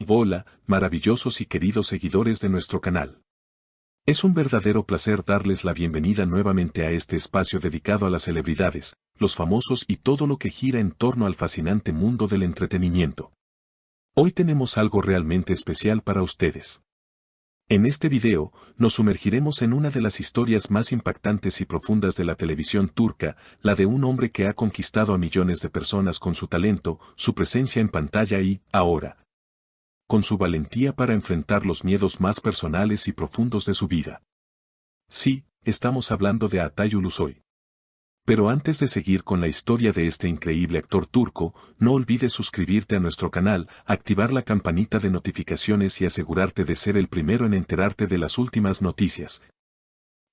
Hola, maravillosos y queridos seguidores de nuestro canal. Es un verdadero placer darles la bienvenida nuevamente a este espacio dedicado a las celebridades, los famosos y todo lo que gira en torno al fascinante mundo del entretenimiento. Hoy tenemos algo realmente especial para ustedes. En este video, nos sumergiremos en una de las historias más impactantes y profundas de la televisión turca, la de un hombre que ha conquistado a millones de personas con su talento, su presencia en pantalla y, ahora, con su valentía para enfrentar los miedos más personales y profundos de su vida. Sí, estamos hablando de Altay Ulusoy. Pero antes de seguir con la historia de este increíble actor turco, no olvides suscribirte a nuestro canal, activar la campanita de notificaciones y asegurarte de ser el primero en enterarte de las últimas noticias,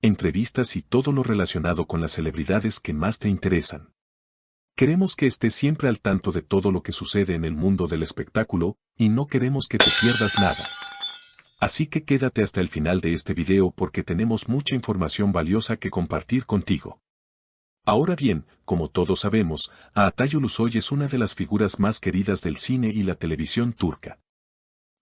entrevistas y todo lo relacionado con las celebridades que más te interesan. Queremos que estés siempre al tanto de todo lo que sucede en el mundo del espectáculo, y no queremos que te pierdas nada. Así que quédate hasta el final de este video porque tenemos mucha información valiosa que compartir contigo. Ahora bien, como todos sabemos, Altay Ulusoy es una de las figuras más queridas del cine y la televisión turca.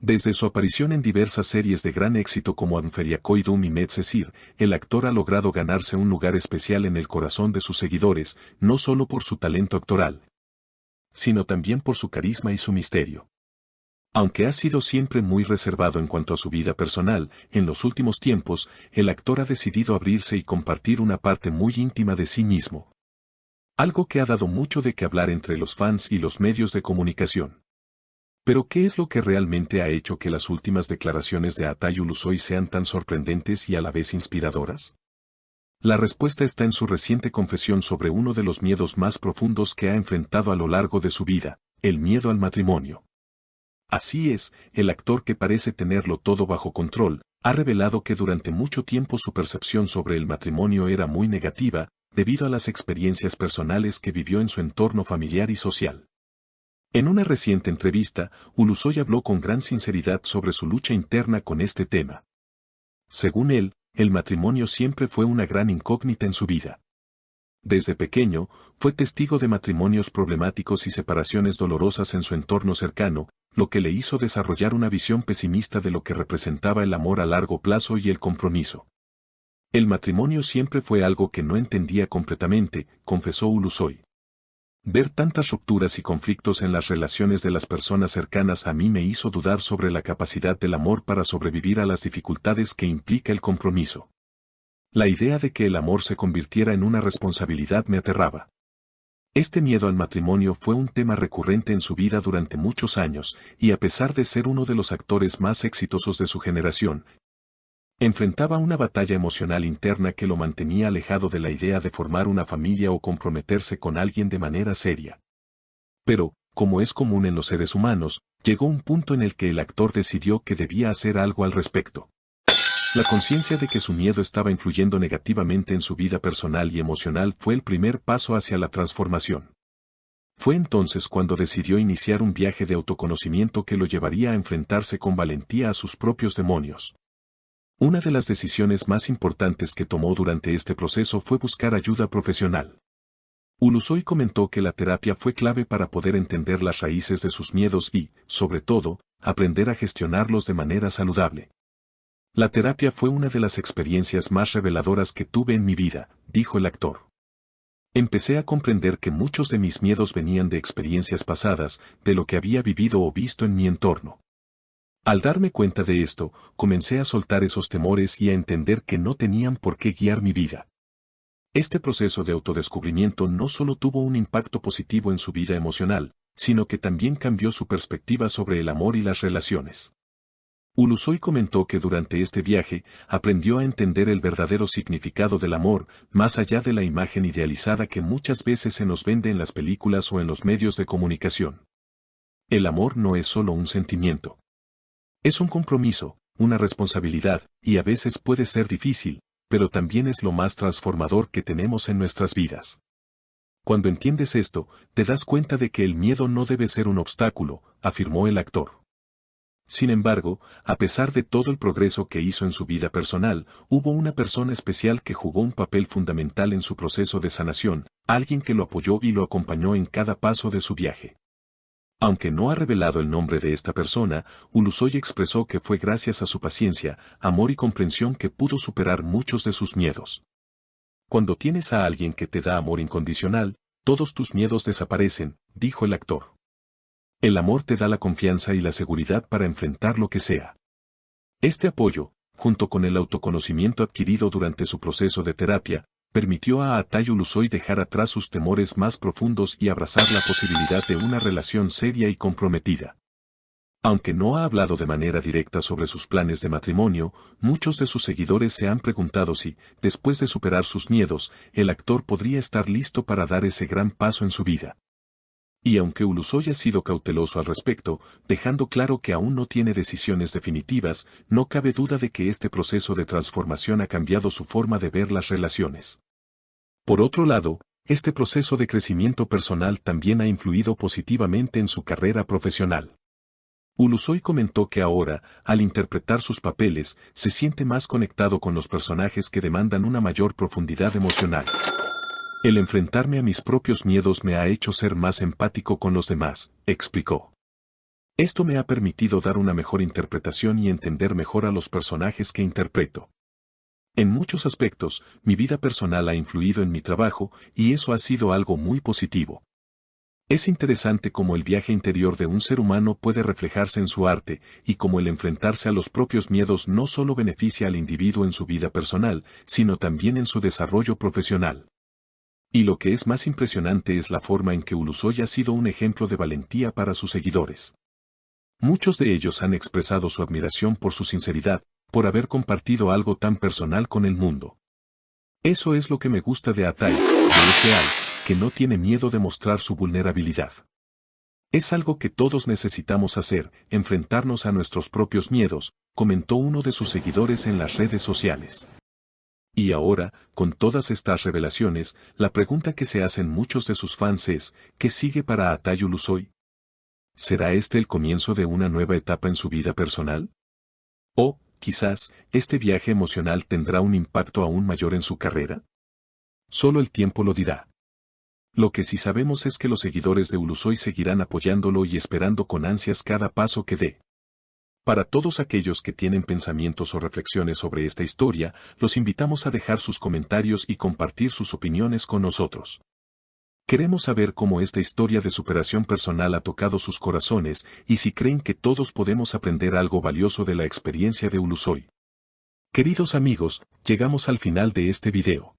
Desde su aparición en diversas series de gran éxito como Anferiakoydum y Medcezir, el actor ha logrado ganarse un lugar especial en el corazón de sus seguidores, no solo por su talento actoral, sino también por su carisma y su misterio. Aunque ha sido siempre muy reservado en cuanto a su vida personal, en los últimos tiempos, el actor ha decidido abrirse y compartir una parte muy íntima de sí mismo. Algo que ha dado mucho de qué hablar entre los fans y los medios de comunicación. Pero ¿qué es lo que realmente ha hecho que las últimas declaraciones de Altay Ulusoy sean tan sorprendentes y a la vez inspiradoras? La respuesta está en su reciente confesión sobre uno de los miedos más profundos que ha enfrentado a lo largo de su vida, el miedo al matrimonio. Así es, el actor que parece tenerlo todo bajo control, ha revelado que durante mucho tiempo su percepción sobre el matrimonio era muy negativa, debido a las experiencias personales que vivió en su entorno familiar y social. En una reciente entrevista, Ulusoy habló con gran sinceridad sobre su lucha interna con este tema. Según él, el matrimonio siempre fue una gran incógnita en su vida. Desde pequeño, fue testigo de matrimonios problemáticos y separaciones dolorosas en su entorno cercano, lo que le hizo desarrollar una visión pesimista de lo que representaba el amor a largo plazo y el compromiso. El matrimonio siempre fue algo que no entendía completamente, confesó Ulusoy. Ver tantas rupturas y conflictos en las relaciones de las personas cercanas a mí me hizo dudar sobre la capacidad del amor para sobrevivir a las dificultades que implica el compromiso. La idea de que el amor se convirtiera en una responsabilidad me aterraba. Este miedo al matrimonio fue un tema recurrente en su vida durante muchos años, y a pesar de ser uno de los actores más exitosos de su generación, enfrentaba una batalla emocional interna que lo mantenía alejado de la idea de formar una familia o comprometerse con alguien de manera seria. Pero, como es común en los seres humanos, llegó un punto en el que el actor decidió que debía hacer algo al respecto. La conciencia de que su miedo estaba influyendo negativamente en su vida personal y emocional fue el primer paso hacia la transformación. Fue entonces cuando decidió iniciar un viaje de autoconocimiento que lo llevaría a enfrentarse con valentía a sus propios demonios. Una de las decisiones más importantes que tomó durante este proceso fue buscar ayuda profesional. Ulusoy comentó que la terapia fue clave para poder entender las raíces de sus miedos y, sobre todo, aprender a gestionarlos de manera saludable. La terapia fue una de las experiencias más reveladoras que tuve en mi vida, dijo el actor. Empecé a comprender que muchos de mis miedos venían de experiencias pasadas, de lo que había vivido o visto en mi entorno. Al darme cuenta de esto, comencé a soltar esos temores y a entender que no tenían por qué guiar mi vida. Este proceso de autodescubrimiento no solo tuvo un impacto positivo en su vida emocional, sino que también cambió su perspectiva sobre el amor y las relaciones. Ulusoy comentó que durante este viaje, aprendió a entender el verdadero significado del amor, más allá de la imagen idealizada que muchas veces se nos vende en las películas o en los medios de comunicación. El amor no es solo un sentimiento. Es un compromiso, una responsabilidad, y a veces puede ser difícil, pero también es lo más transformador que tenemos en nuestras vidas. Cuando entiendes esto, te das cuenta de que el miedo no debe ser un obstáculo, afirmó el actor. Sin embargo, a pesar de todo el progreso que hizo en su vida personal, hubo una persona especial que jugó un papel fundamental en su proceso de sanación, alguien que lo apoyó y lo acompañó en cada paso de su viaje. Aunque no ha revelado el nombre de esta persona, Ulusoy expresó que fue gracias a su paciencia, amor y comprensión que pudo superar muchos de sus miedos. Cuando tienes a alguien que te da amor incondicional, todos tus miedos desaparecen, dijo el actor. El amor te da la confianza y la seguridad para enfrentar lo que sea. Este apoyo, junto con el autoconocimiento adquirido durante su proceso de terapia, permitió a Atay Ulusoy dejar atrás sus temores más profundos y abrazar la posibilidad de una relación seria y comprometida. Aunque no ha hablado de manera directa sobre sus planes de matrimonio, muchos de sus seguidores se han preguntado si, después de superar sus miedos, el actor podría estar listo para dar ese gran paso en su vida. Y aunque Ulusoy ha sido cauteloso al respecto, dejando claro que aún no tiene decisiones definitivas, no cabe duda de que este proceso de transformación ha cambiado su forma de ver las relaciones. Por otro lado, este proceso de crecimiento personal también ha influido positivamente en su carrera profesional. Ulusoy comentó que ahora, al interpretar sus papeles, se siente más conectado con los personajes que demandan una mayor profundidad emocional. El enfrentarme a mis propios miedos me ha hecho ser más empático con los demás, explicó. Esto me ha permitido dar una mejor interpretación y entender mejor a los personajes que interpreto. En muchos aspectos, mi vida personal ha influido en mi trabajo, y eso ha sido algo muy positivo. Es interesante cómo el viaje interior de un ser humano puede reflejarse en su arte, y cómo el enfrentarse a los propios miedos no solo beneficia al individuo en su vida personal, sino también en su desarrollo profesional. Y lo que es más impresionante es la forma en que Ulusoy ha sido un ejemplo de valentía para sus seguidores. Muchos de ellos han expresado su admiración por su sinceridad, por haber compartido algo tan personal con el mundo. Eso es lo que me gusta de Atay, de es real, que no tiene miedo de mostrar su vulnerabilidad. Es algo que todos necesitamos hacer, enfrentarnos a nuestros propios miedos, comentó uno de sus seguidores en las redes sociales. Y ahora, con todas estas revelaciones, la pregunta que se hacen muchos de sus fans es, ¿qué sigue para Atay Ulusoy? ¿Será este el comienzo de una nueva etapa en su vida personal? O, quizás, este viaje emocional tendrá un impacto aún mayor en su carrera. Solo el tiempo lo dirá. Lo que sí sabemos es que los seguidores de Ulusoy seguirán apoyándolo y esperando con ansias cada paso que dé. Para todos aquellos que tienen pensamientos o reflexiones sobre esta historia, los invitamos a dejar sus comentarios y compartir sus opiniones con nosotros. Queremos saber cómo esta historia de superación personal ha tocado sus corazones y si creen que todos podemos aprender algo valioso de la experiencia de Ulusoy. Queridos amigos, llegamos al final de este video.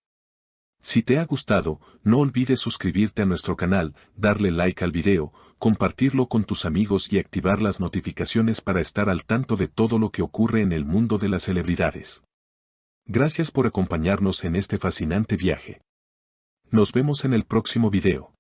Si te ha gustado, no olvides suscribirte a nuestro canal, darle like al video, compartirlo con tus amigos y activar las notificaciones para estar al tanto de todo lo que ocurre en el mundo de las celebridades. Gracias por acompañarnos en este fascinante viaje. Nos vemos en el próximo video.